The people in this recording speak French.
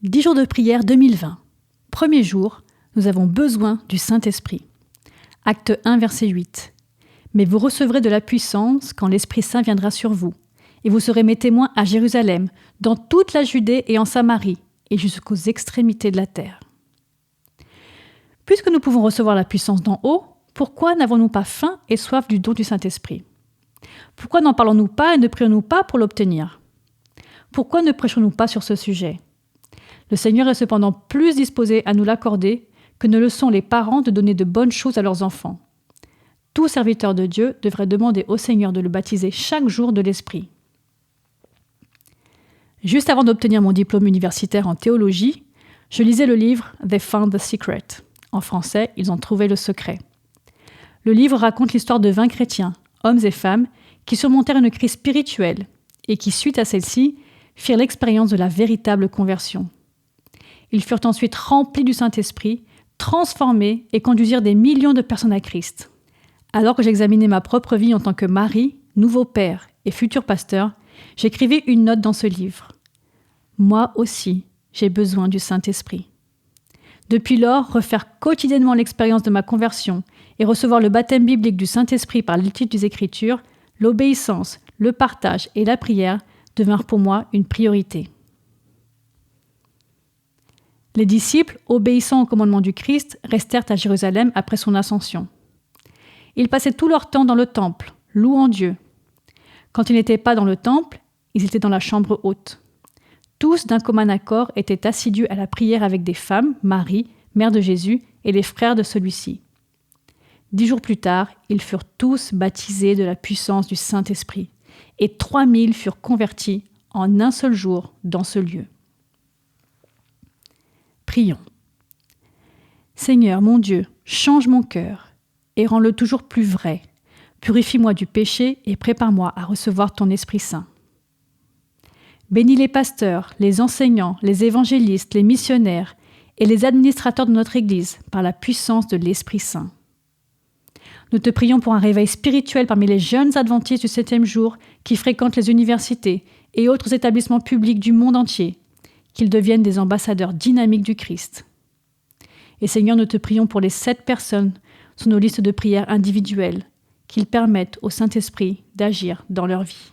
10 jours de prière 2020. Premier jour, nous avons besoin du Saint-Esprit. Acte 1, verset 8. Mais vous recevrez de la puissance quand l'Esprit Saint viendra sur vous, et vous serez mes témoins à Jérusalem, dans toute la Judée et en Samarie, et jusqu'aux extrémités de la terre. Puisque nous pouvons recevoir la puissance d'en haut, pourquoi n'avons-nous pas faim et soif du don du Saint-Esprit? Pourquoi n'en parlons-nous pas et ne prions-nous pas pour l'obtenir? Pourquoi ne prêchons-nous pas sur ce sujet? Le Seigneur est cependant plus disposé à nous l'accorder que ne le sont les parents de donner de bonnes choses à leurs enfants. Tout serviteur de Dieu devrait demander au Seigneur de le baptiser chaque jour de l'Esprit. Juste avant d'obtenir mon diplôme universitaire en théologie, je lisais le livre « They Found the Secret ». En français, ils ont trouvé le secret. Le livre raconte l'histoire de 20 chrétiens, hommes et femmes, qui surmontèrent une crise spirituelle et qui, suite à celle-ci, firent l'expérience de la véritable conversion. Ils furent ensuite remplis du Saint-Esprit, transformés et conduisirent des millions de personnes à Christ. Alors que j'examinais ma propre vie en tant que mari, nouveau père et futur pasteur, j'écrivais une note dans ce livre. Moi aussi, j'ai besoin du Saint-Esprit. Depuis lors, refaire quotidiennement l'expérience de ma conversion et recevoir le baptême biblique du Saint-Esprit par l'étude des Écritures, l'obéissance, le partage et la prière devinrent pour moi une priorité. Les disciples, obéissant au commandement du Christ, restèrent à Jérusalem après son ascension. Ils passaient tout leur temps dans le temple, louant Dieu. Quand ils n'étaient pas dans le temple, ils étaient dans la chambre haute. Tous, d'un commun accord, étaient assidus à la prière avec des femmes, Marie, mère de Jésus, et les frères de celui-ci. 10 jours plus tard, ils furent tous baptisés de la puissance du Saint-Esprit, et 3000 furent convertis en un seul jour dans ce lieu. Prions. Seigneur, mon Dieu, change mon cœur et rends-le toujours plus vrai. Purifie-moi du péché et prépare-moi à recevoir ton Esprit Saint. Bénis les pasteurs, les enseignants, les évangélistes, les missionnaires et les administrateurs de notre Église par la puissance de l'Esprit Saint. Nous te prions pour un réveil spirituel parmi les jeunes adventistes du 7e jour qui fréquentent les universités et autres établissements publics du monde entier, qu'ils deviennent des ambassadeurs dynamiques du Christ. Et Seigneur, nous te prions pour les 7 personnes sur nos listes de prières individuelles, qu'ils permettent au Saint-Esprit d'agir dans leur vie.